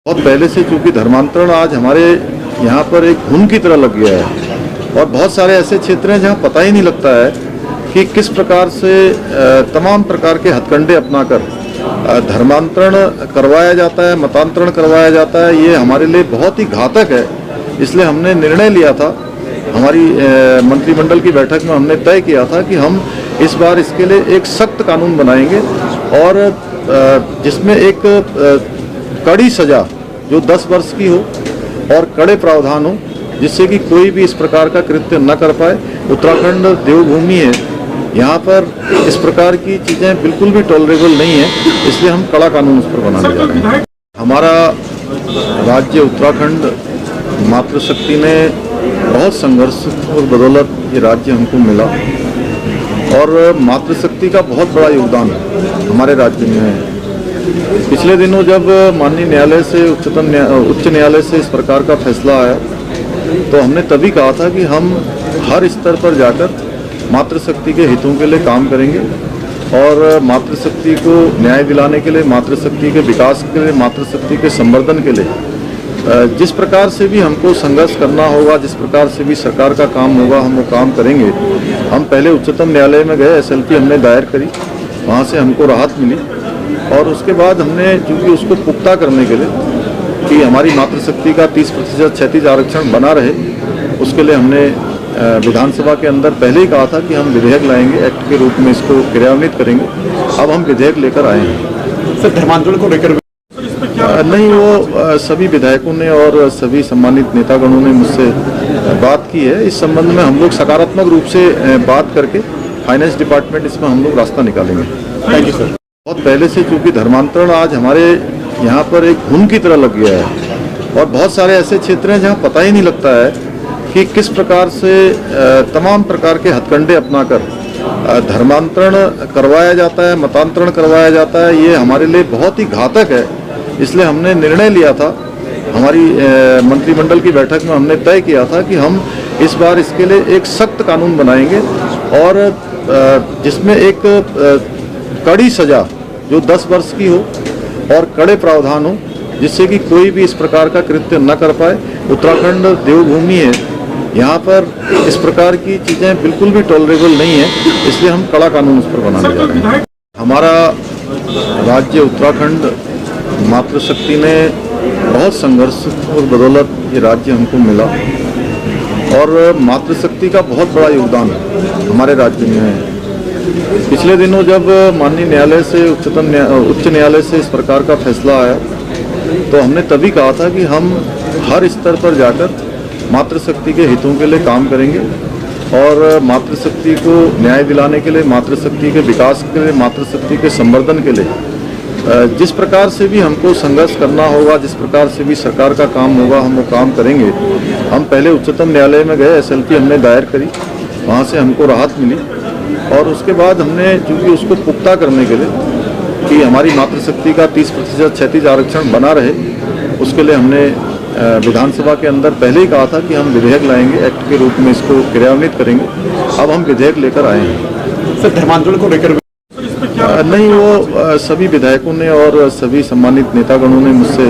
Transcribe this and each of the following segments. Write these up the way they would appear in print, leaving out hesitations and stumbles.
बहुत पहले से, चूंकि धर्मांतरण आज हमारे यहाँ पर एक घुन की तरह लग गया है और बहुत सारे ऐसे क्षेत्र हैं जहाँ पता ही नहीं लगता है कि किस प्रकार से तमाम प्रकार के हथकंडे अपनाकर धर्मांतरण करवाया जाता है, मतांतरण करवाया जाता है। ये हमारे लिए बहुत ही घातक है। इसलिए हमने निर्णय लिया था, हमारी मंत्रिमंडल की बैठक में हमने तय किया था कि हम इस बार इसके लिए एक सख्त कानून बनाएंगे और जिसमें एक कड़ी सजा जो 10 वर्ष की हो और कड़े प्रावधान हो, जिससे कि कोई भी इस प्रकार का कृत्य न कर पाए। उत्तराखंड देवभूमि है, यहाँ पर इस प्रकार की चीज़ें बिल्कुल भी टॉलरेबल नहीं है, इसलिए हम कड़ा कानून उस पर बनाने जा रहे हैं। हमारा राज्य उत्तराखंड मातृशक्ति ने बहुत संघर्ष और बदौलत ये राज्य हमको मिला और मातृशक्ति का बहुत बड़ा योगदान हमारे राज्य में है। पिछले दिनों जब माननीय न्यायालय से उच्च न्यायालय से इस प्रकार का फैसला आया तो हमने तभी कहा था कि हम हर स्तर पर जाकर मातृशक्ति के हितों के लिए काम करेंगे और मातृशक्ति को न्याय दिलाने के लिए, मातृशक्ति के विकास के लिए, मातृशक्ति के संवर्धन के लिए जिस प्रकार से भी हमको संघर्ष करना होगा, जिस प्रकार से भी सरकार का काम होगा, हम वो काम करेंगे। हम पहले उच्चतम न्यायालय में गए, SLP हमने दायर करी, वहाँ से हमको राहत मिली और उसके बाद हमने चूँकि उसको पुख्ता करने के लिए कि हमारी मातृशक्ति का 30% क्षैतिज आरक्षण बना रहे, उसके लिए हमने विधानसभा के अंदर पहले ही कहा था कि हम विधेयक लाएंगे, एक्ट के रूप में इसको क्रियान्वित करेंगे। अब हम विधेयक लेकर आए हैं। सर, धर्मांतरण को लेकर नहीं, वो सभी विधायकों ने और सभी सम्मानित नेतागणों ने मुझसे बात की है। इस संबंध में हम लोग सकारात्मक रूप से बात करके फाइनेंस डिपार्टमेंट इसमें हम लोग रास्ता निकालेंगे। Thank you sir. बहुत पहले से, चूंकि धर्मांतरण आज हमारे यहाँ पर एक घुन की तरह लग गया है और बहुत सारे ऐसे क्षेत्र हैं जहाँ पता ही नहीं लगता है कि किस प्रकार से तमाम प्रकार के हथकंडे अपनाकर धर्मांतरण करवाया जाता है, मतांतरण करवाया जाता है। ये हमारे लिए बहुत ही घातक है। इसलिए हमने निर्णय लिया था, हमारी मंत्रिमंडल की बैठक में हमने तय किया था कि हम इस बार इसके लिए एक सख्त कानून बनाएंगे और जिसमें एक कड़ी सजा जो 10 वर्ष की हो और कड़े प्रावधान हो, जिससे कि कोई भी इस प्रकार का कृत्य न कर पाए। उत्तराखंड देवभूमि है, यहाँ पर इस प्रकार की चीज़ें बिल्कुल भी टॉलरेबल नहीं है, इसलिए हम कड़ा कानून उस पर बनाने जा रहे हैं। हमारा राज्य उत्तराखंड मातृशक्ति ने बहुत संघर्ष और बदौलत ये राज्य हमको मिला और मातृशक्ति का बहुत बड़ा योगदान हमारे राज्य में है। पिछले दिनों जब माननीय न्यायालय से उच्च न्यायालय से इस प्रकार का फैसला आया तो हमने तभी कहा था कि हम हर स्तर पर जाकर मातृशक्ति के हितों के लिए काम करेंगे और मातृशक्ति को न्याय दिलाने के लिए, मातृशक्ति के विकास के लिए, मातृशक्ति के संवर्धन के लिए जिस प्रकार से भी हमको संघर्ष करना होगा, जिस प्रकार से भी सरकार का काम होगा, हम वो काम करेंगे। हम पहले उच्चतम न्यायालय में गए, SLP हमने दायर करी, वहाँ से हमको राहत मिली और उसके बाद हमने चूँकि उसको पुख्ता करने के लिए कि हमारी मातृशक्ति का 30% क्षैतिज आरक्षण बना रहे, उसके लिए हमने विधानसभा के अंदर पहले ही कहा था कि हम विधेयक लाएंगे, एक्ट के रूप में इसको क्रियान्वित करेंगे। अब हम विधेयक लेकर आए हैं। सर, धर्मांतरण को लेकर नहीं, वो सभी विधायकों ने और सभी सम्मानित नेतागणों ने मुझसे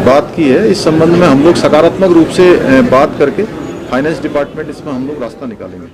बात की है। इस संबंध में हम लोग सकारात्मक रूप से बात करके फाइनेंस डिपार्टमेंट इसमें हम लोग रास्ता निकालेंगे।